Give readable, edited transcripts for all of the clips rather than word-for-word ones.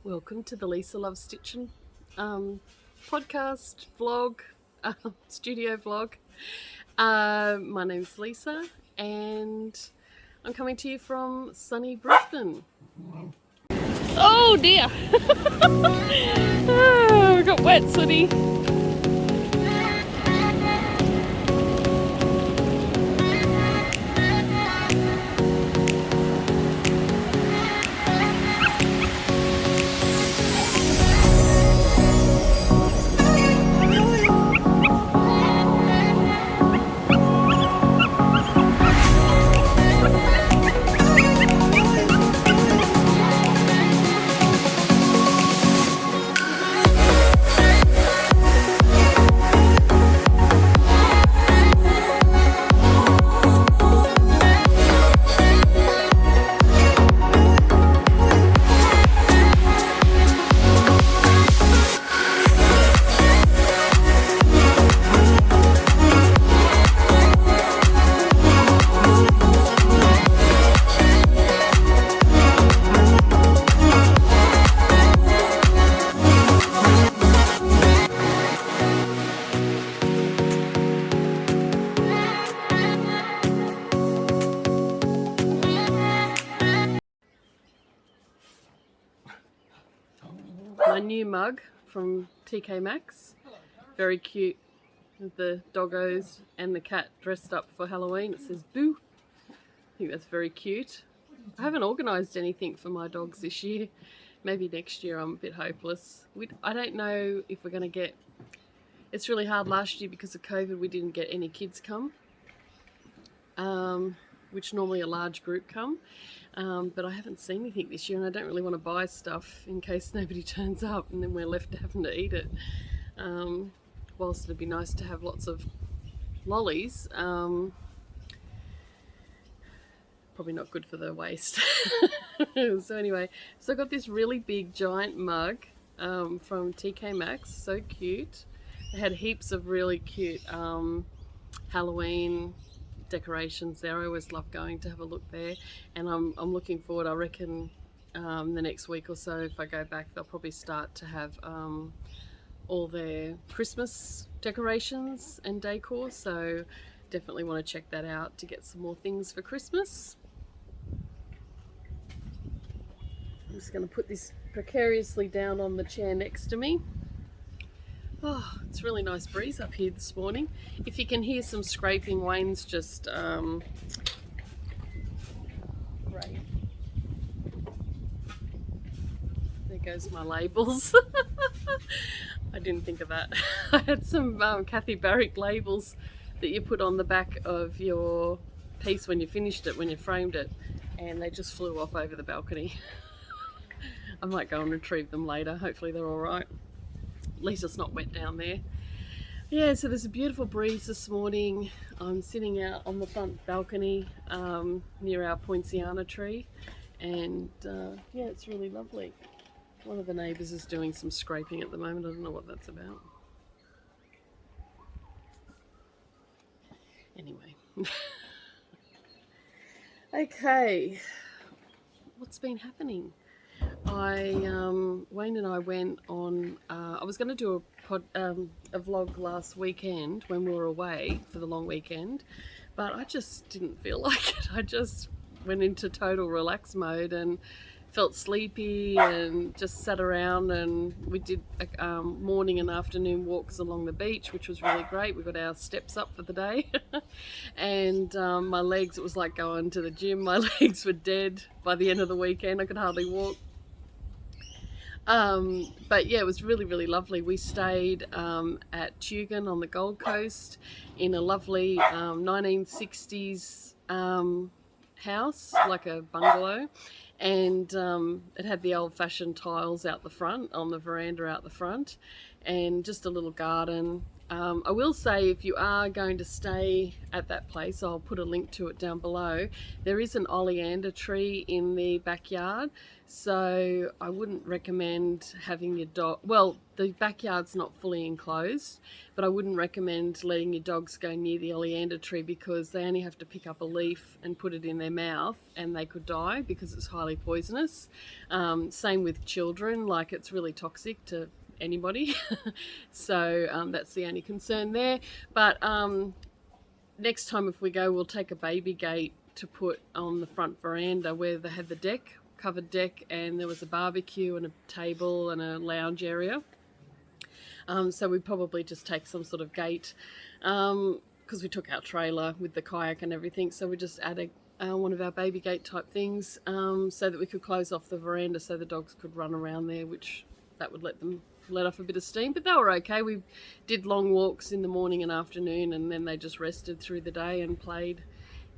Welcome to the Lisa Loves Stitching podcast, vlog, studio vlog. My name's Lisa and I'm coming to you from sunny Brisbane. Oh dear! I got wet, Sooty. My new mug from TK Maxx, very cute, with the doggos and the cat dressed up for Halloween. It says Boo. I think that's very cute. I haven't organised anything for my dogs this year. Maybe next year. I'm a bit hopeless. I don't know if we're going to get... It's really hard last year because of COVID. We didn't get any kids come, which normally a large group come. But I haven't seen anything this year and I don't really want to buy stuff in case nobody turns up and then we're left having to eat it. Whilst it'd be nice to have lots of lollies, probably not good for the waist. So anyway, so I got this really big giant mug from TK Maxx, so cute. They had heaps of really cute Halloween decorations there. I always love going to have a look there, and I'm looking forward. I reckon the next week or so, if I go back, they'll probably start to have all their Christmas decorations and decor, so definitely want to check that out to get some more things for Christmas. I'm just going to put this precariously down on the chair next to me. Oh, it's a really nice breeze up here this morning. If you can hear some scraping, Wayne's just great. There goes my labels. I didn't think of that. I had some Kathy Barrick labels that you put on the back of your piece when you finished it, when you framed it, and they just flew off over the balcony. I might go and retrieve them later. Hopefully they're all right. At least it's not wet down there. Yeah, so there's a beautiful breeze this morning. I'm sitting out on the front balcony near our poinciana tree, and yeah, it's really lovely. One of the neighbours is doing some scraping at the moment. I don't know what that's about. Anyway. Okay, what's been happening? Wayne and I went on, I was going to do a vlog last weekend when we were away for the long weekend, but I just didn't feel like it. I just went into total relax mode and felt sleepy and just sat around, and we did morning and afternoon walks along the beach, which was really great. We got our steps up for the day. And my legs, it was like going to the gym. My legs were dead by the end of the weekend. I could hardly walk. But yeah, it was really, really lovely. We stayed at Tugun on the Gold Coast in a lovely 1960s house, like a bungalow, and it had the old-fashioned tiles out the front, on the veranda out the front, and just a little garden. I will say, if you are going to stay at that place, I'll put a link to it down below. There is an oleander tree in the backyard, so I wouldn't recommend having your dog, well, the backyard's not fully enclosed, but I wouldn't recommend letting your dogs go near the oleander tree, because they only have to pick up a leaf and put it in their mouth and they could die because it's highly poisonous. Same with children, like it's really toxic to anybody. So that's the only concern there. But next time if we go, we'll take a baby gate to put on the front veranda where they had the deck, covered deck, and there was a barbecue and a table and a lounge area. So we'd probably just take some sort of gate, because we took our trailer with the kayak and everything, so we just added one of our baby gate type things, so that we could close off the veranda so the dogs could run around there, which that would let off a bit of steam. But they were okay. We did long walks in the morning and afternoon, and then they just rested through the day and played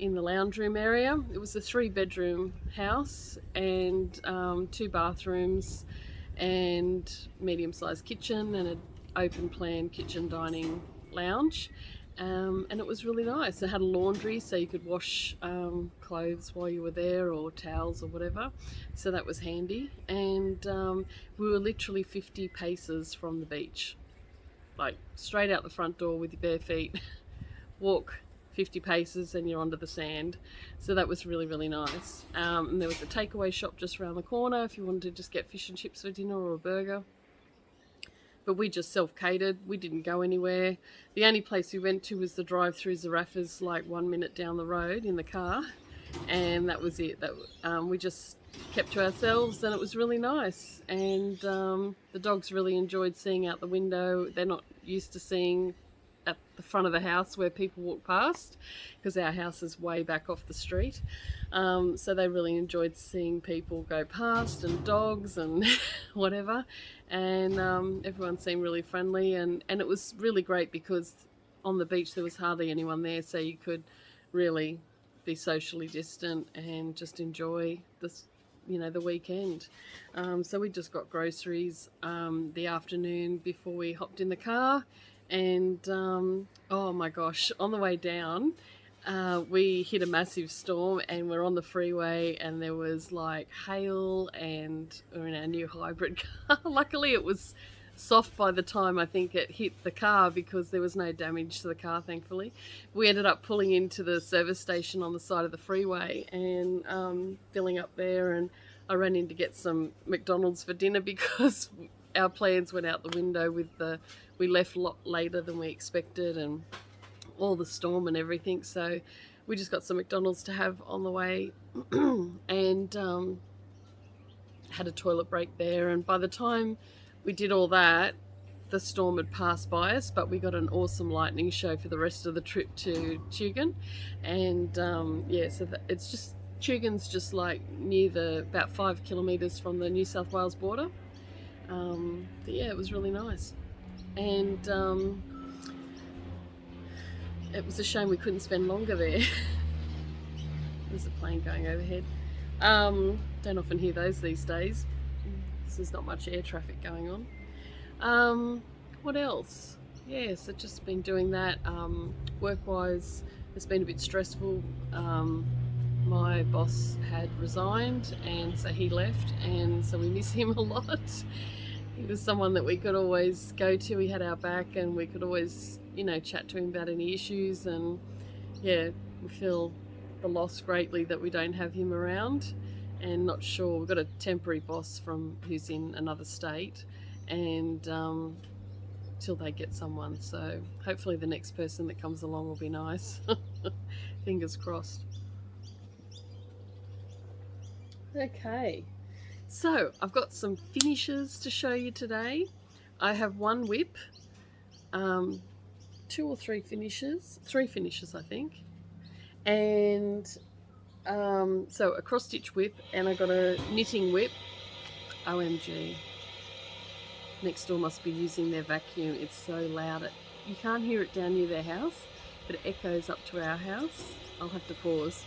in the lounge room area. It was a 3-bedroom house and 2 bathrooms and medium-sized kitchen and an open plan kitchen dining lounge, and it was really nice. It had a laundry, so you could wash clothes while you were there, or towels or whatever, so that was handy. And we were literally 50 paces from the beach, like straight out the front door with your bare feet, walk 50 paces and you're onto the sand. So that was really, really nice. And there was a takeaway shop just around the corner if you wanted to just get fish and chips for dinner or a burger. But we just self-catered. We didn't go anywhere. The only place we went to was the drive-through Zarafas, like 1 minute down the road in the car, and that was it. We just kept to ourselves, and it was really nice. And the dogs really enjoyed seeing out the window. They're not used to seeing at the front of the house where people walk past, because our house is way back off the street. So they really enjoyed seeing people go past, and dogs and whatever. And everyone seemed really friendly, and it was really great because on the beach there was hardly anyone there, so you could really be socially distant and just enjoy this, the weekend. So we just got groceries the afternoon before we hopped in the car. And oh my gosh, on the way down we hit a massive storm, and we're on the freeway, and there was like hail, and we're in our new hybrid car. Luckily it was soft by the time I think it hit the car, because there was no damage to the car, thankfully. We ended up pulling into the service station on the side of the freeway and filling up there, and I ran in to get some McDonald's for dinner because our plans went out the window with we left a lot later than we expected, and all the storm and everything, so we just got some McDonald's to have on the way and had a toilet break there. And by the time we did all that, the storm had passed by us, but we got an awesome lightning show for the rest of the trip to Tugun. And yeah, so it's just, Tugun's just like near about 5 kilometres from the New South Wales border. But yeah, it was really nice. And it was a shame we couldn't spend longer there. There's a plane going overhead. Don't often hear those these days. There's not much air traffic going on. What else? Yeah, so just been doing that. Work-wise, it's been a bit stressful. My boss had resigned, and so he left, and so we miss him a lot. He was someone that we could always go to. He had our back, and we could always, chat to him about any issues. And yeah, we feel the loss greatly that we don't have him around, and not sure. We've got a temporary boss who's in another state, and till they get someone. So hopefully the next person that comes along will be nice. Fingers crossed. Okay. So I've got some finishes to show you today. I have one whip, 2 or 3 finishes, 3 finishes I think, and so a cross stitch whip, and I got a knitting whip. OMG, next door must be using their vacuum. It's so loud, you can't hear it down near their house, but it echoes up to our house. I'll have to pause.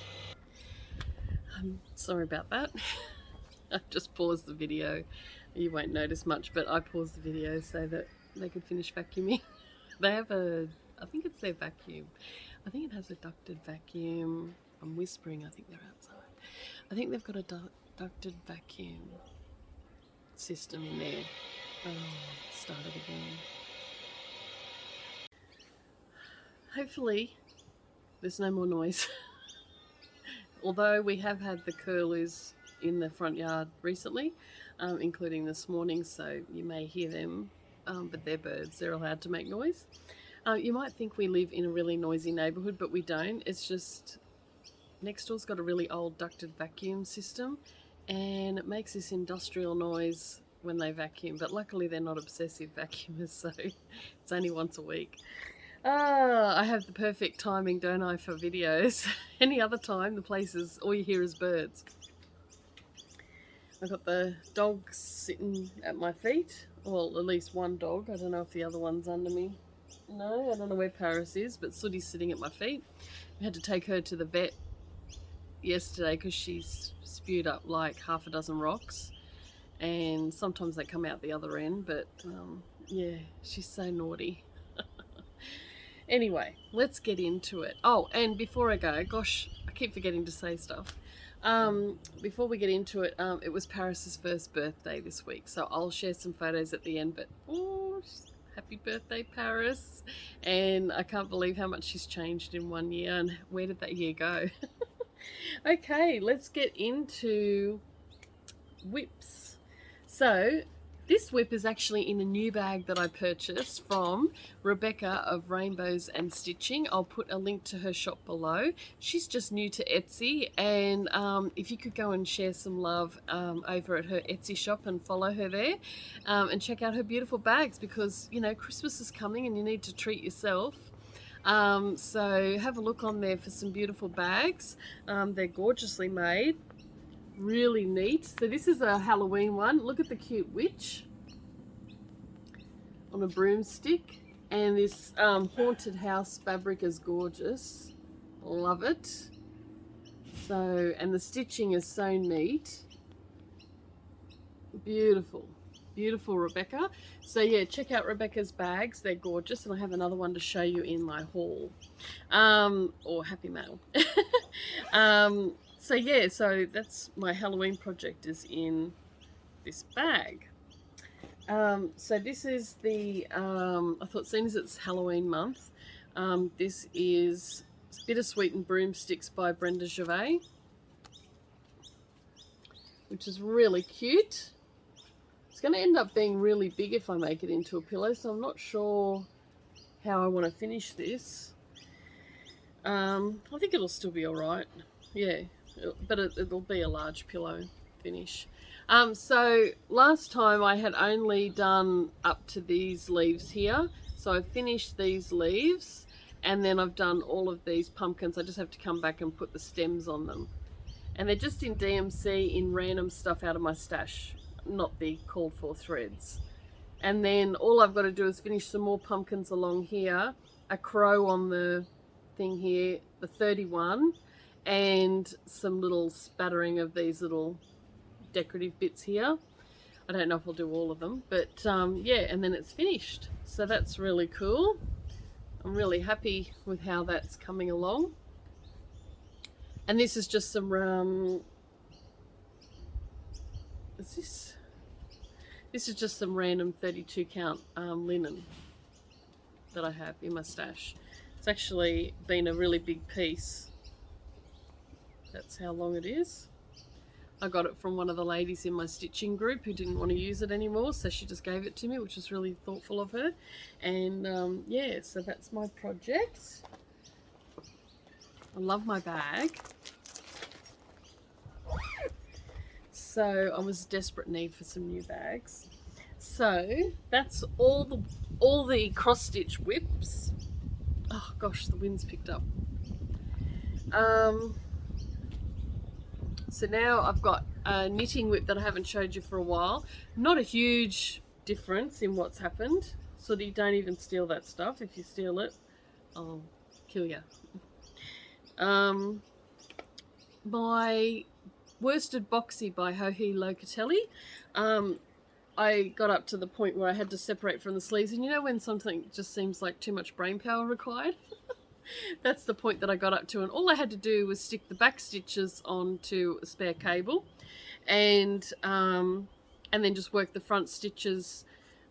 Sorry about that. I've just paused the video. You won't notice much, but I paused the video so that they could finish vacuuming. They have I think it's their vacuum. I think it has a ducted vacuum. I'm whispering, I think they're outside. I think they've got a ducted vacuum system in there. Oh, start it again. Hopefully there's no more noise. Although we have had the curlews in the front yard recently, including this morning, so you may hear them, but they're birds, they're allowed to make noise. You might think we live in a really noisy neighbourhood, but we don't. It's just next door's got a really old ducted vacuum system, and it makes this industrial noise when they vacuum, but luckily they're not obsessive vacuumers, so it's only once a week. I have the perfect timing, don't I, for videos. Any other time, the place is, all you hear is birds. I've got the dogs sitting at my feet, well, at least one dog. I don't know if the other one's under me. No, I don't know where Paris is, but Sooty's sitting at my feet. We had to take her to the vet yesterday because she's spewed up like half a dozen rocks, and sometimes they come out the other end, but yeah, she's so naughty. Anyway, let's get into it. Oh, and before I go, gosh, I keep forgetting to say stuff. Before we get into it, it was Paris's first birthday this week, so I'll share some photos at the end, but oh, happy birthday, Paris. And I can't believe how much she's changed in 1 year, and where did that year go? Okay, let's get into whips. So this whip is actually in a new bag that I purchased from Rebecca of Rainbows and Stitching. I'll put a link to her shop below. She's just new to Etsy, and if you could go and share some love over at her Etsy shop and follow her there, and check out her beautiful bags, because you know Christmas is coming and you need to treat yourself. So have a look on there for some beautiful bags. They're gorgeously made. Really neat. So this is a Halloween one. Look at the cute witch on a broomstick, and this haunted house fabric is gorgeous. Love it. So, and the stitching is so neat. Beautiful, beautiful, Rebecca. So yeah, check out Rebecca's bags. They're gorgeous, and I have another one to show you in my haul, or happy mail. So yeah, so that's my Halloween project, is in this bag. So this is the, I thought, seeing as it's Halloween month, this is Bittersweet and Broomsticks by Brenda Gervais, which is really cute. It's going to end up being really big if I make it into a pillow, so I'm not sure how I want to finish this. I think it'll still be alright, yeah. But it'll be a large pillow finish. So last time I had only done up to these leaves here, so I finished these leaves, and then I've done all of these pumpkins. I just have to come back and put the stems on them, and they're just in DMC in random stuff out of my stash, not the called for threads. And then all I've got to do is finish some more pumpkins along here, a crow on the thing here, the 31, and some little spattering of these little decorative bits here. I don't know if I'll do all of them, but yeah, and then it's finished. So that's really cool. I'm really happy with how that's coming along. And this is just some this is just some random 32 count linen that I have in my stash. It's actually been a really big piece. That's how long it is. I got it from one of the ladies in my stitching group who didn't want to use it anymore, so she just gave it to me, which was really thoughtful of her. And yeah, so that's my project. I love my bag. So I was in desperate need for some new bags. So that's all the cross stitch whips. Oh gosh, the wind's picked up. So now I've got a knitting whip that I haven't showed you for a while. Not a huge difference in what's happened. So you don't even steal that stuff. If you steal it, I'll kill you. My Worsted Boxy by Joji Locatelli. I got up to the point where I had to separate from the sleeves, and you know when something just seems like too much brain power required? That's the point that I got up to, and all I had to do was stick the back stitches onto a spare cable, and then just work the front stitches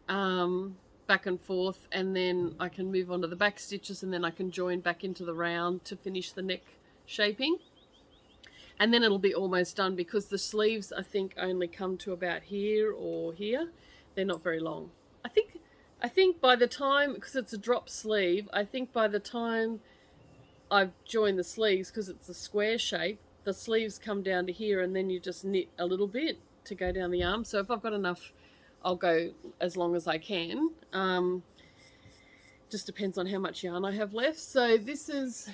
back and forth, and then I can move on to the back stitches, and then I can join back into the round to finish the neck shaping. And then it'll be almost done, because the sleeves I think only come to about here or here. They're not very long. I think by the time, because it's a drop sleeve, I think by the time I've joined the sleeves, because it's a square shape, the sleeves come down to here, and then you just knit a little bit to go down the arm. So if I've got enough, I'll go as long as I can. Just depends on how much yarn I have left. So this is,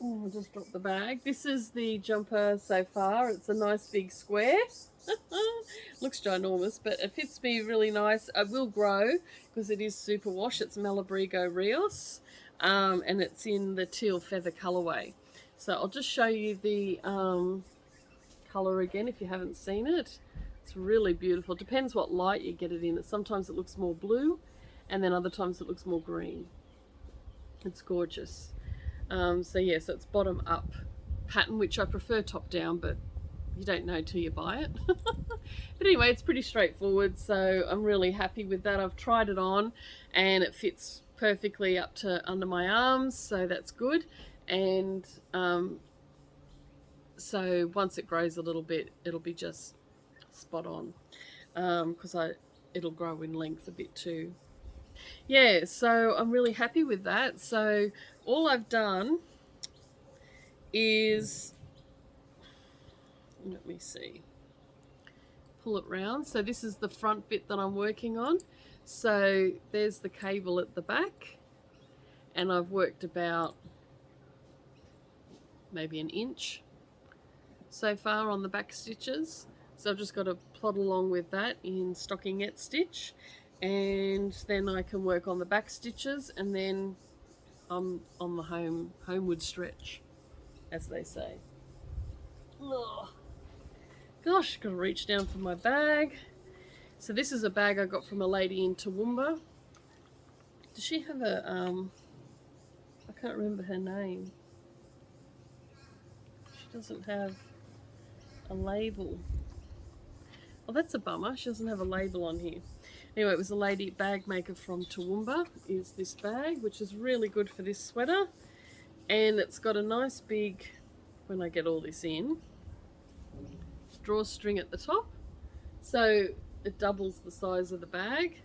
oh, I just dropped the bag. This is the jumper so far. It's a nice big square. Looks ginormous, but it fits me really nice. It will grow because it is super wash. It's Malabrigo Rios, and it's in the teal feather colorway. So I'll just show you the color again if you haven't seen it. It's really beautiful. Depends what light you get it in. Sometimes it looks more blue, and then other times it looks more green. It's gorgeous. So yeah, so it's bottom up pattern, which I prefer top down, but you don't know till you buy it. But anyway, it's pretty straightforward, so I'm really happy with that. I've tried it on and it fits perfectly up to under my arms, so that's good. And so once it grows a little bit, it'll be just spot on, because it'll grow in length a bit too. Yeah, so I'm really happy with that. So all I've done is, let me see, pull it round. So this is the front bit that I'm working on. So there's the cable at the back, and I've worked about maybe an inch so far on the back stitches. So I've just got to plod along with that in stockinette stitch, and then I can work on the back stitches, and then I'm on the homeward stretch, as they say. Ugh. Gosh, gotta reach down for my bag. So this is a bag I got from a lady in Toowoomba. Does she have a I can't remember her name. She doesn't have a label. Oh, that's a bummer. She doesn't have a label on here. Anyway, it was a lady bag maker from Toowoomba, is this bag, which is really good for this sweater. And it's got a nice big, when I get all this in, drawstring at the top. So it doubles the size of the bag.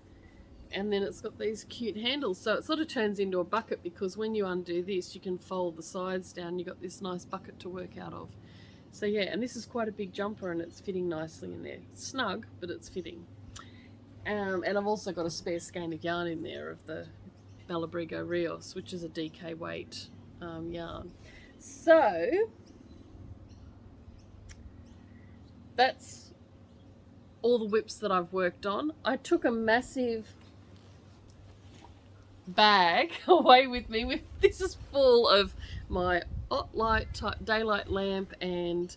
And then it's got these cute handles. So it sort of turns into a bucket, because when you undo this, you can fold the sides down. You've got this nice bucket to work out of. So yeah, and this is quite a big jumper, and it's fitting nicely in there. It's snug, but it's fitting. And I've also got a spare skein of yarn in there of the Malabrigo Rios, which is a DK weight yarn. So that's all the whips that I've worked on. I took a massive bag away with me. This is full of my OttLite daylight lamp and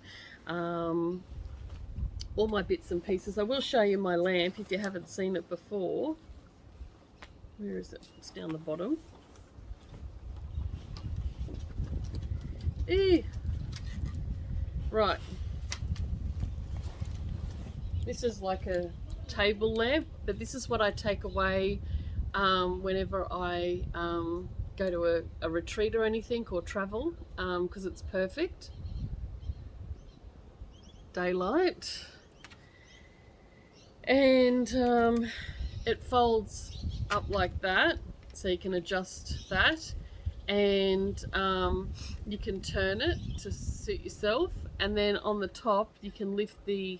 all my bits and pieces. I will show you my lamp if you haven't seen it before. Where is it? It's down the bottom. Right. This is like a table lamp, but this is what I take away whenever I go to a retreat or anything, or travel, because it's perfect. Daylight. And it folds up like that, so you can adjust that, and you can turn it to suit yourself, and then on the top you can lift the,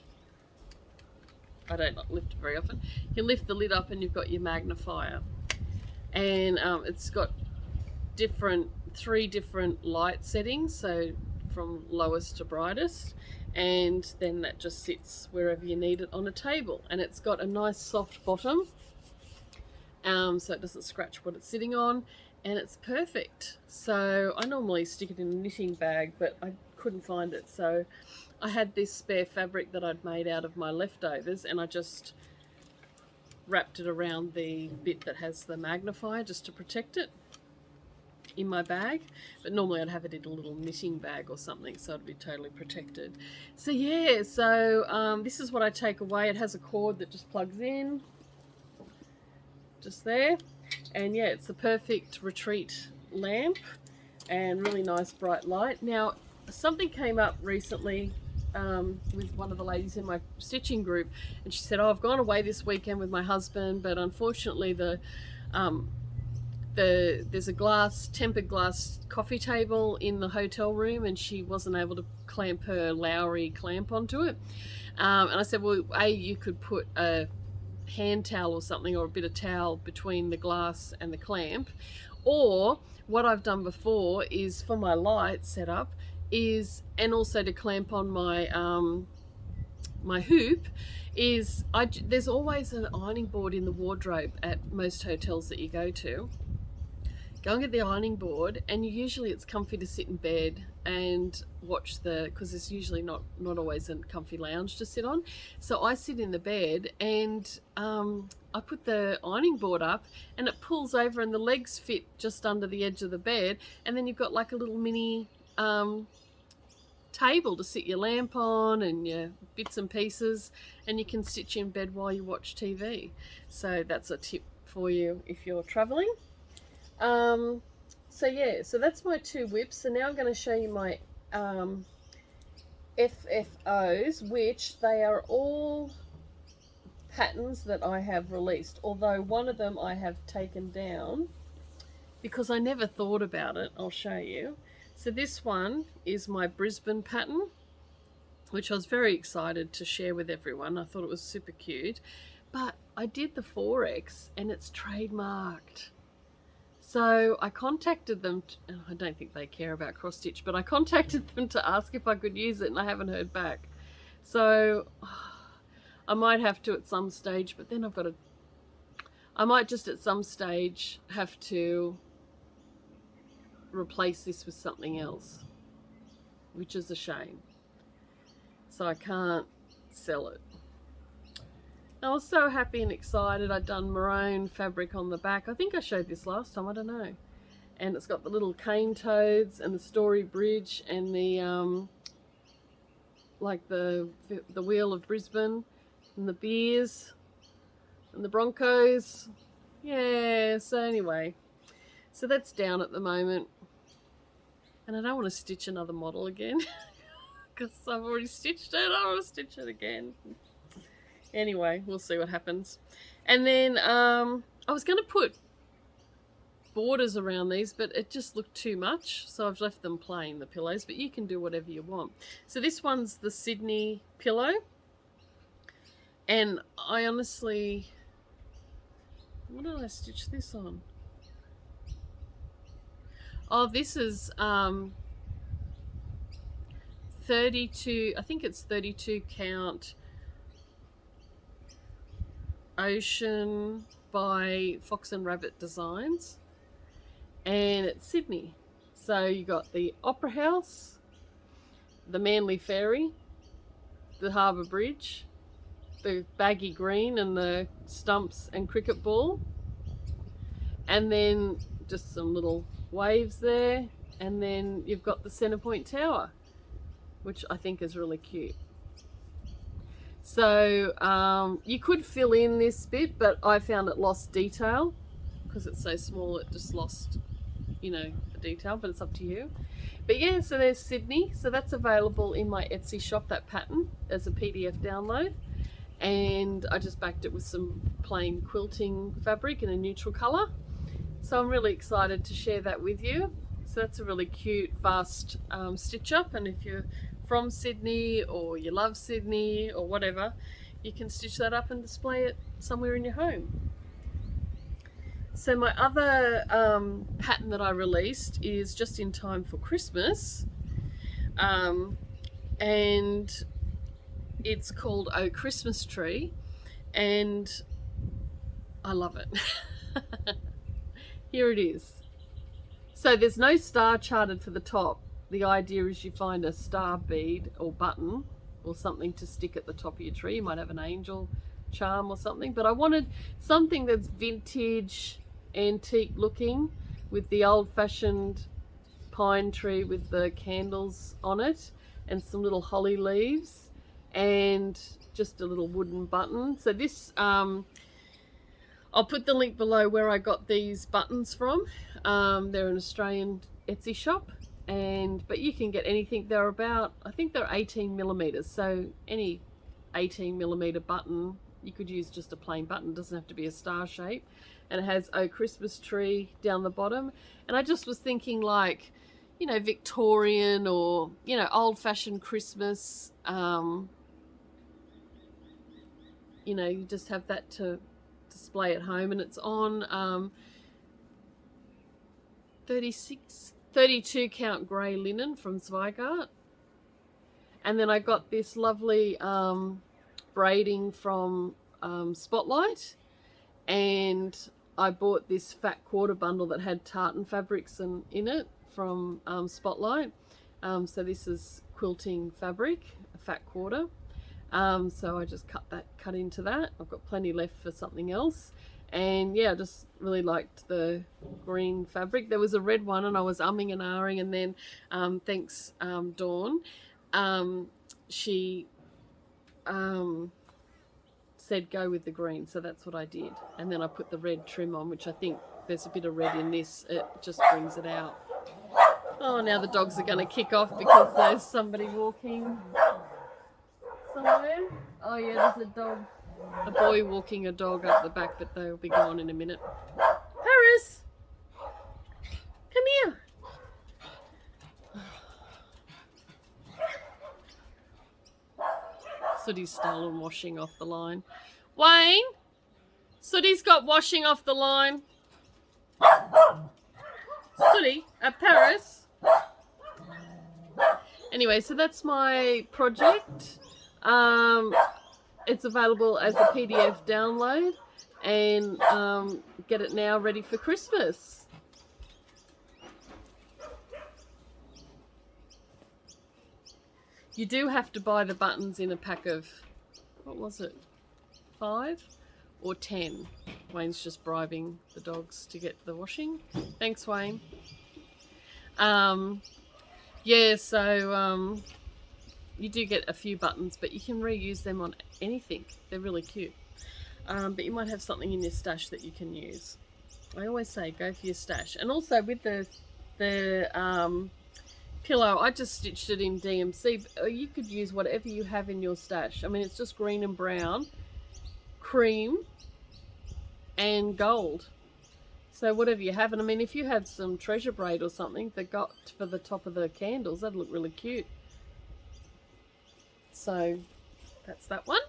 I don't lift it very often, you can lift the lid up and you've got your magnifier, and it's got three different light settings, so from lowest to brightest, and then that just sits wherever you need it on a table, and it's got a nice soft bottom, so it doesn't scratch what it's sitting on, and it's perfect. So I normally stick it in a knitting bag, but I couldn't find it, so I had this spare fabric that I'd made out of my leftovers, and I just wrapped it around the bit that has the magnifier just to protect it in my bag. But normally I'd have it in a little knitting bag or something, so it'd be totally protected. So yeah, so this is what I take away. It has a cord that just plugs in, just there. And yeah, it's the perfect retreat lamp and really nice bright light. Now, something came up recently with one of the ladies in my stitching group, and she said, oh, I've gone away this weekend with my husband, but unfortunately there's a tempered glass coffee table in the hotel room, and she wasn't able to clamp her Lowry clamp onto it. And I said, well, you could put a hand towel or something, or a bit of towel between the glass and the clamp. Or what I've done before is, for my light setup, and also to clamp on my my hoop, there's always an ironing board in the wardrobe at most hotels that you go to. Go and get the ironing board, and usually it's comfy to sit in bed and watch because there's usually not always a comfy lounge to sit on. So I sit in the bed, and I put the ironing board up, and it pulls over, and the legs fit just under the edge of the bed, and then you've got like a little mini table to sit your lamp on and your bits and pieces, and you can stitch in bed while you watch TV. So that's a tip for you if you're traveling. So yeah, so that's my 2 WIPs. So now I'm going to show you my FFOs, which they are all patterns that I have released, although one of them I have taken down because I never thought about it. I'll show you. So this one is my Brisbane pattern, which I was very excited to share with everyone. I thought it was super cute, but I did the 4X and it's trademarked. So I contacted them, I don't think they care about cross stitch, but I contacted them to ask if I could use it, and I haven't heard back. So I might have to at some stage, but then I might just at some stage have to replace this with something else, which is a shame. So I can't sell it. I was so happy and excited. I'd done maroon fabric on the back. I think I showed this last time, I don't know. And it's got the little cane toads and the Story Bridge and the like the wheel of Brisbane and the beers and the Broncos. Yeah, so anyway, so that's down at the moment. And I don't want to stitch another model again because I've already stitched it. I don't want to stitch it again. Anyway, we'll see what happens. And then I was going to put borders around these, but it just looked too much, so I've left them plain, the pillows, but you can do whatever you want. So this one's the Sydney pillow, and I honestly, what did I stitch this on? Oh, this is 32, I think it's 32 count Ocean by Fox and Rabbit Designs, and it's Sydney. So you got the Opera House, the Manly Ferry, the Harbour Bridge, the baggy green and the stumps and cricket ball, and then just some little waves there, and then you've got the Centrepoint Tower, which I think is really cute. So you could fill in this bit, but I found it lost detail because it's so small. It just lost, you know, the detail, but it's up to you. But yeah, so there's Sydney. So that's available in my Etsy shop, that pattern, as a PDF download. And I just backed it with some plain quilting fabric in a neutral colour. So I'm really excited to share that with you. So that's a really cute, fast stitch up, and if you're from Sydney or you love Sydney or whatever, you can stitch that up and display it somewhere in your home. So my other pattern that I released is just in time for Christmas, and it's called Oh Christmas Tree, and I love it. Here it is. So there's no star charted for the top. the idea is you find a star bead or button or something to stick at the top of your tree. You might have an angel charm or something, but I wanted something that's vintage, antique looking, with the old-fashioned pine tree with the candles on it and some little holly leaves and just a little wooden button. So this I'll put the link below where I got these buttons from. They're an Australian Etsy shop, but you can get anything. They're about, I think they're 18 millimeters, so any 18 millimeter button, you could use just a plain button. It doesn't have to be a star shape. And it has "Oh Christmas Tree" down the bottom. And I just was thinking, like, you know, Victorian or, you know, old-fashioned Christmas. You know, you just have that to display at home, and it's on 32 count grey linen from Zweigart. And then I got this lovely braiding from Spotlight, and I bought this fat quarter bundle that had tartan fabrics in it from Spotlight. So this is quilting fabric, a fat quarter. So I just cut into that. I've got plenty left for something else. And yeah, I just really liked the green fabric. There was a red one and I was umming and ahhing, and then thanks Dawn, she said go with the green, so that's what I did. And then I put the red trim on, which I think there's a bit of red in this. It just brings it out. Oh, now the dogs are going to kick off because there's somebody walking somewhere. Oh yeah, there's a boy walking a dog up the back, but they'll be gone in a minute. Paris, come here. Sooty's stolen washing off the line. Wayne, Sooty's got washing off the line. Sooty, Paris. Anyway, so that's my project. It's available as a PDF download, and get it now ready for Christmas. You do have to buy the buttons in a pack of, what was it, 5 or 10? Wayne's just bribing the dogs to get the washing. Thanks, Wayne. Yeah, so you do get a few buttons, but you can reuse them on anything. They're really cute. But you might have something in your stash that you can use. I always say go for your stash. And also with the pillow, I just stitched it in DMC. You could use whatever you have in your stash. I mean, it's just green and brown, cream and gold. So whatever you have. And I mean, if you had some treasure braid or something that got for the top of the candles, that'd look really cute. So that's that one.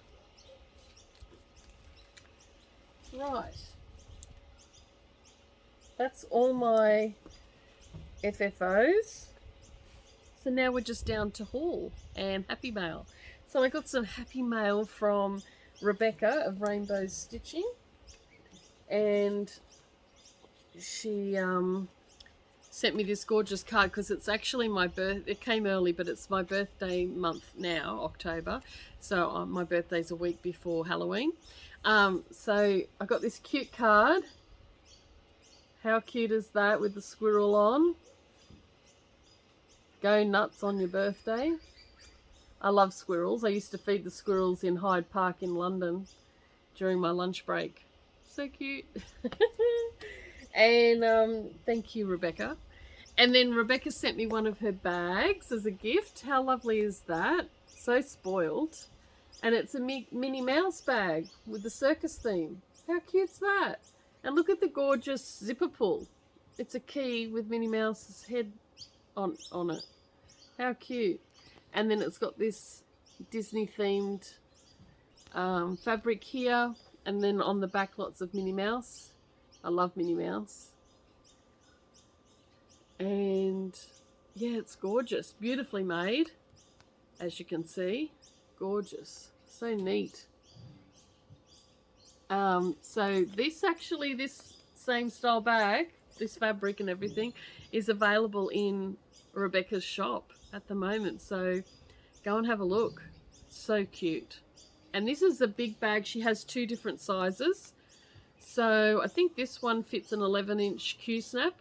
Right. That's all my FFOs. So now we're just down to haul and happy mail. So I got some happy mail from Rebecca of Rainbow Stitching, and she sent me this gorgeous card because it's actually my it came early, but it's my birthday month now, October. So my birthday's a week before Halloween. So I got this cute card. How cute is that with the squirrel on? Go nuts on your birthday. I love squirrels. I used to feed the squirrels in Hyde Park in London during my lunch break. So cute. And thank you, Rebecca. And then Rebecca sent me one of her bags as a gift. How lovely is that? So spoiled. And it's a Minnie Mouse bag with the circus theme. How cute's that? And look at the gorgeous zipper pull. It's a key with Minnie Mouse's head on it. How cute. And then it's got this Disney themed fabric here, and then on the back lots of Minnie Mouse. I love Minnie Mouse. And yeah, it's gorgeous, beautifully made, as you can see. Gorgeous, so neat. So this same style bag, this fabric and everything, is available in Rebecca's shop at the moment, so go and have a look. So cute. And this is a big bag. She has 2 different sizes. So I think this one fits an 11-inch Q-snap,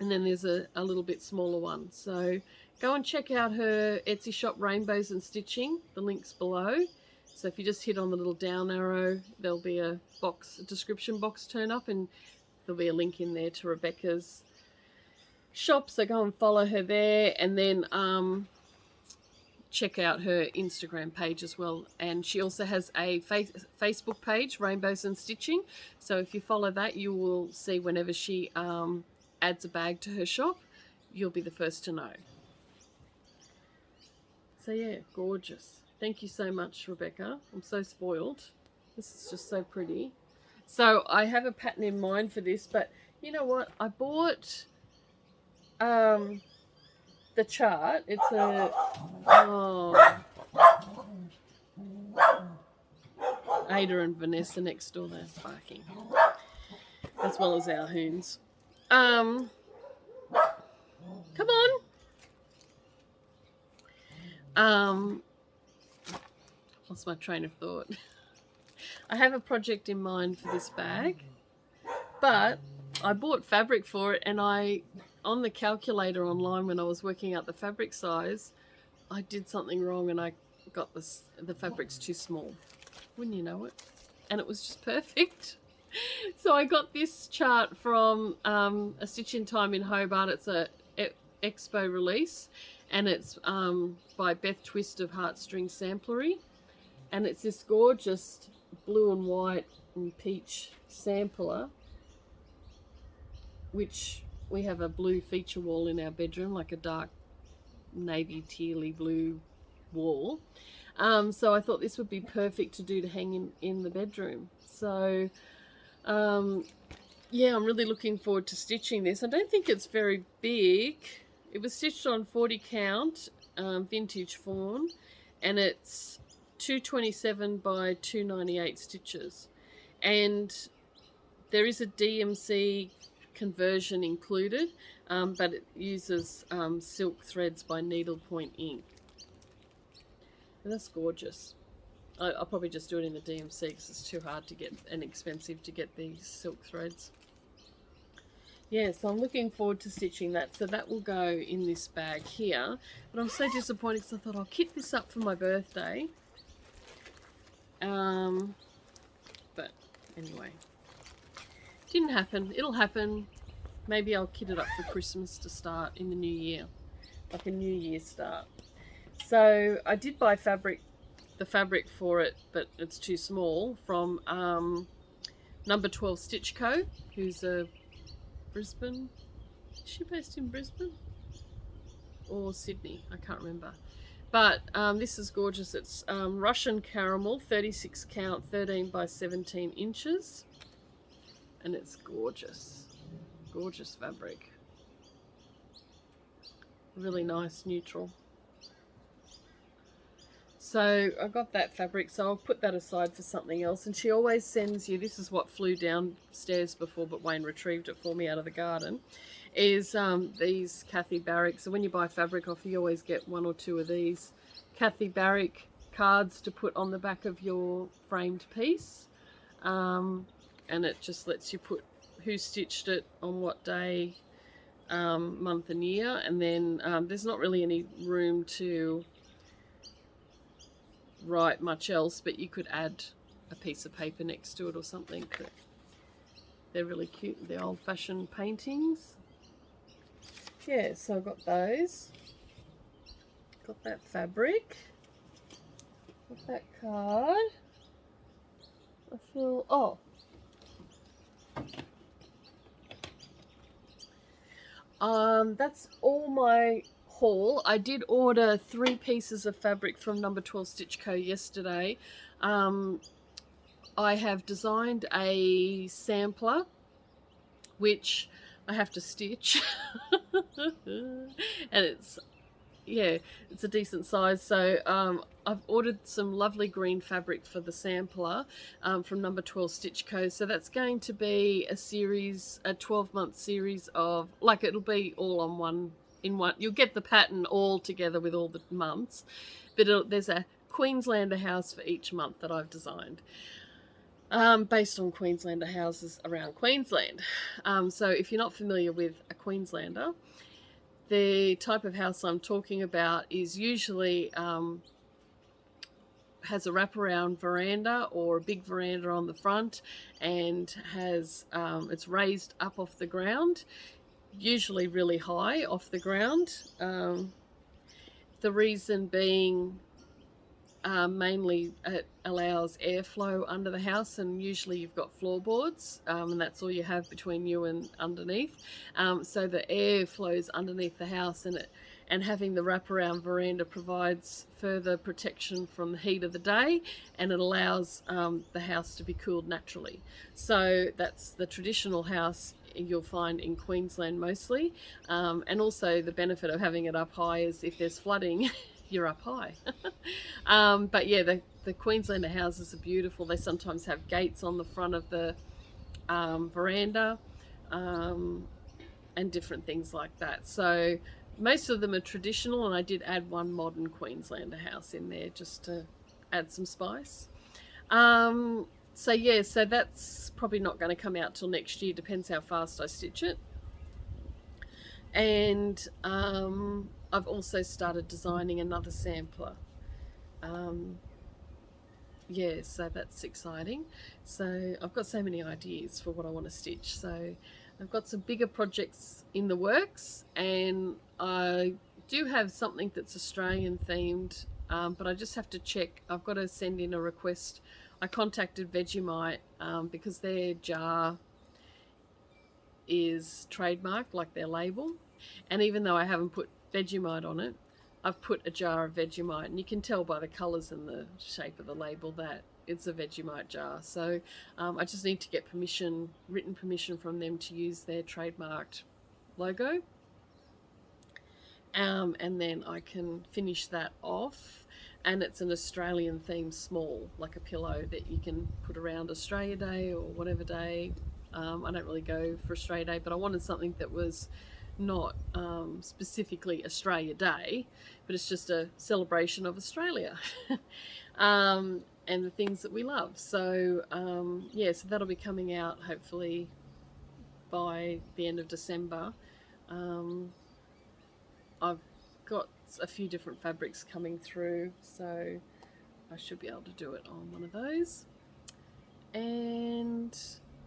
and then there's a little bit smaller one. So go and check out her Etsy shop, Rainbows and Stitching. The link's below. So if you just hit on the little down arrow, there'll be a description box turn up, and there'll be a link in there to Rebecca's shop. So go and follow her there, and then check out her Instagram page as well. And she also has a Facebook page, Rainbows and Stitching. So if you follow that, you will see whenever she adds a bag to her shop, you'll be the first to know. So yeah, gorgeous. Thank you so much, Rebecca. I'm so spoiled. This is just so pretty. So I have a pattern in mind for this, but you know what? I bought the chart. It's a Ada and Vanessa next door, they're barking, as well as our hoons. Come on. Lost my train of thought. I have a project in mind for this bag, but I bought fabric for it, and on the calculator online when I was working out the fabric size, I did something wrong and I got the fabric's too small. Wouldn't you know it? And it was just perfect. So I got this chart from A Stitch in Time in Hobart. It's a expo release, and it's by Beth Twist of Heartstring Samplery, and it's this gorgeous blue and white and peach sampler, which we have a blue feature wall in our bedroom, like a dark navy tealy blue wall. So I thought this would be perfect to do to hang in the bedroom. So yeah, I'm really looking forward to stitching this. I don't think it's very big. It was stitched on 40 count vintage fawn, and it's 227 by 298 stitches, and there is a DMC conversion included, but it uses silk threads by Needlepoint Ink, and that's gorgeous. I'll probably just do it in the DMC because it's too hard to get and expensive to get these silk threads. Yeah, so I'm looking forward to stitching that. So that will go in this bag here. But I'm so disappointed because I thought I'll kit this up for my birthday. But anyway, didn't happen. It'll happen. Maybe I'll kit it up for Christmas to start in the new year, like a New Year start. So I did buy the fabric for it, but it's too small, from Number 12 Stitch Co, who's a Brisbane. Is she based in Brisbane or Sydney? I can't remember. But this is gorgeous. It's Russian caramel, 36 count, 13 by 17 inches, and it's gorgeous. Gorgeous fabric. Really nice neutral. So I got that fabric, so I'll put that aside for something else. And she always sends you, this is what flew downstairs before, but Wayne retrieved it for me out of the garden, is these Kathy Barrick. So when you buy fabric off, you always get 1 or 2 of these Kathy Barrick cards to put on the back of your framed piece. And it just lets you put who stitched it on what day, month and year. And then there's not really any room to write much else, but you could add a piece of paper next to it or something. But they're really cute, the old-fashioned paintings. Yeah, so I got those. Got that fabric. Got that card. I feel, that's all my haul. I did order 3 pieces of fabric from Number 12 Stitch Co yesterday. I have designed a sampler which I have to stitch and it's a decent size. So I've ordered some lovely green fabric for the sampler from Number 12 Stitch Co. So that's going to be a 12-month series of, like, it'll be all on one in one. You'll get the pattern all together with all the months, but there's a Queenslander house for each month that I've designed, based on Queenslander houses around Queensland. So if you're not familiar with a Queenslander, the type of house I'm talking about is usually has a wraparound veranda or a big veranda on the front, and has it's raised up off the ground, usually really high off the ground. The reason being, mainly it allows airflow under the house, and usually you've got floorboards, and that's all you have between you and underneath. So the air flows underneath the house, and having the wraparound veranda provides further protection from the heat of the day, and it allows the house to be cooled naturally. So that's the traditional house you'll find in Queensland mostly, and also the benefit of having it up high is if there's flooding, you're up high. But yeah, the Queenslander houses are beautiful. They sometimes have gates on the front of the veranda, and different things like that. So most of them are traditional, and I did add one modern Queenslander house in there just to add some spice. So yeah, so that's probably not going to come out till next year, depends how fast I stitch it. And I've also started designing another sampler. Yeah, so that's exciting. So I've got so many ideas for what I want to stitch. So I've got some bigger projects in the works, and I do have something that's Australian themed, but I just have to check. I've got to send in a request. I contacted Vegemite because their jar is trademarked, like their label, and even though I haven't put Vegemite on it, I've put a jar of Vegemite, and you can tell by the colours and the shape of the label that it's a Vegemite jar. So I just need to get permission, written permission from them to use their trademarked logo, and then I can finish that off. And it's an Australian themed small, like a pillow that you can put around Australia Day or whatever day. I don't really go for Australia Day, but I wanted something that was not specifically Australia Day, but it's just a celebration of Australia and the things that we love. So yeah, so that'll be coming out hopefully by the end of December. I've got a few different fabrics coming through, so I should be able to do it on one of those. And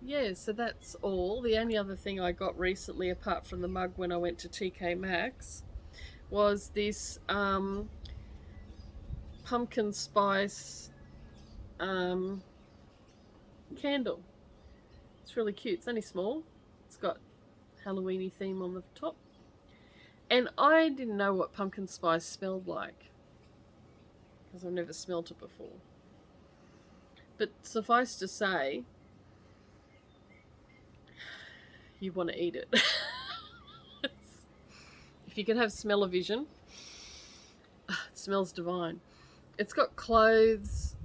yeah, so that's all. The only other thing I got recently, apart from the mug when I went to TK Maxx, was this pumpkin spice candle. It's really cute. It's only small. It's got Halloweeny theme on the top. And I didn't know what pumpkin spice smelled like, because I've never smelled it before. But suffice to say, you want to eat it. If you can have smell-o-vision, it smells divine. It's got cloves,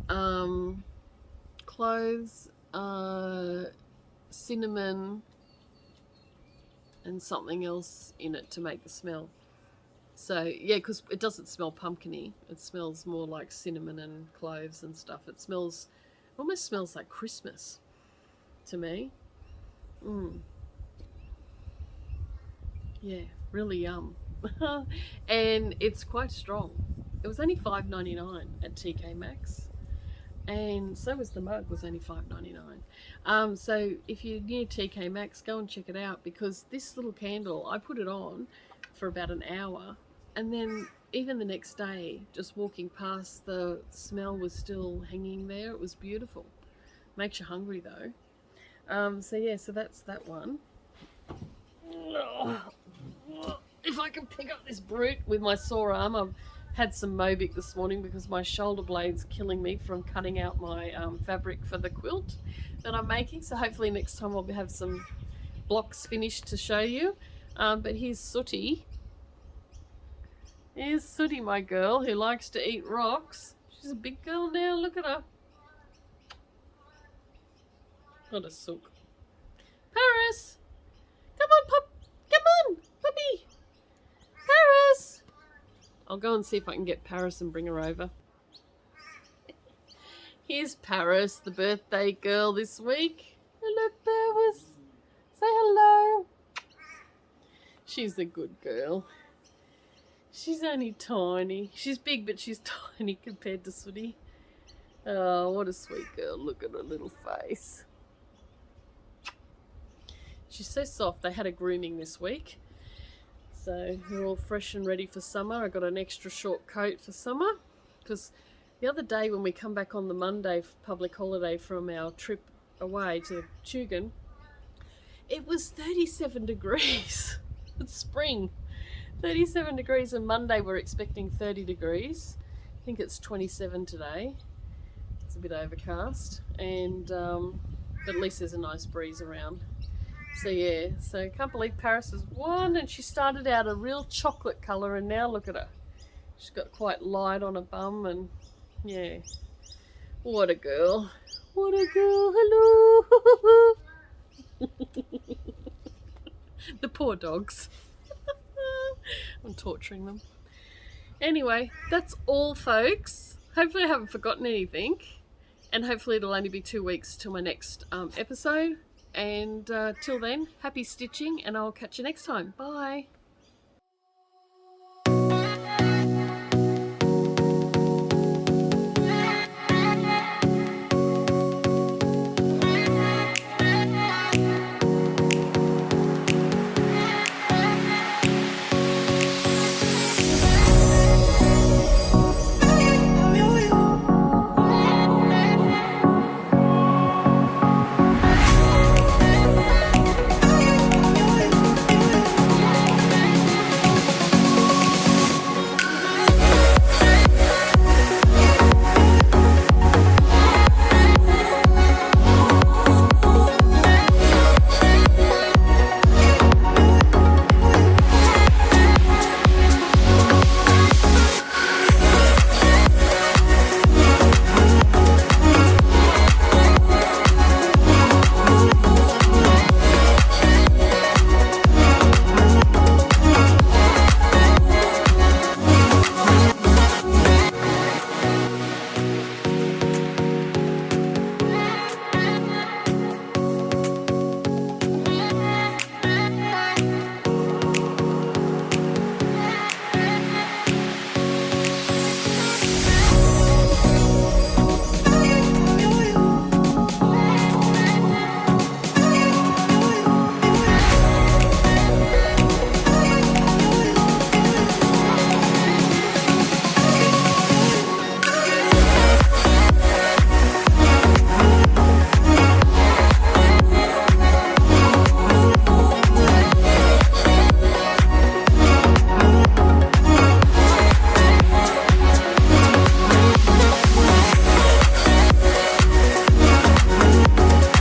cinnamon, and something else in it to make the smell. So yeah, because it doesn't smell pumpkiny. It smells more like cinnamon and cloves and stuff. It almost smells like Christmas to me. Yeah, really yum. And it's quite strong. It was only $5.99 at TK Maxx, and so was the mug, was only $5.99. So if you're near TK Maxx, go and check it out, because this little candle, I put it on for about an hour, and then even the next day, just walking past, the smell was still hanging there. It was beautiful. Makes you hungry though. So yeah, so that's that one. If I can pick up this brute with my sore arm. I've had some Mobic this morning because my shoulder blade's killing me from cutting out my fabric for the quilt that I'm making. So hopefully next time I'll have some blocks finished to show you. But here's Sooty. Here's Sooty, my girl, who likes to eat rocks. She's a big girl now, look at her. What a sook. Paris! Come on, come on, puppy! I'll go and see if I can get Paris and bring her over. Here's Paris, the birthday girl this week. Hello, Paris. Say hello. She's a good girl. She's only tiny. She's big, but she's tiny compared to Sooty. Oh, what a sweet girl. Look at her little face. She's so soft. They had a grooming this week. So we're all fresh and ready for summer. I got an extra short coat for summer because the other day when we come back on the Monday public holiday from our trip away to Tugun, it was 37 degrees. It's spring. 37 degrees, and Monday we're expecting 30 degrees. I think it's 27 today. It's a bit overcast, and but at least there's a nice breeze around. So yeah, so I can't believe Paris has won, and she started out a real chocolate colour, and now look at her. She's got quite light on her bum, and yeah. What a girl. What a girl. Hello. The poor dogs. I'm torturing them. Anyway, that's all, folks. Hopefully I haven't forgotten anything, and hopefully it'll only be 2 weeks till my next episode. And till then, happy stitching, and I'll catch you next time. Bye.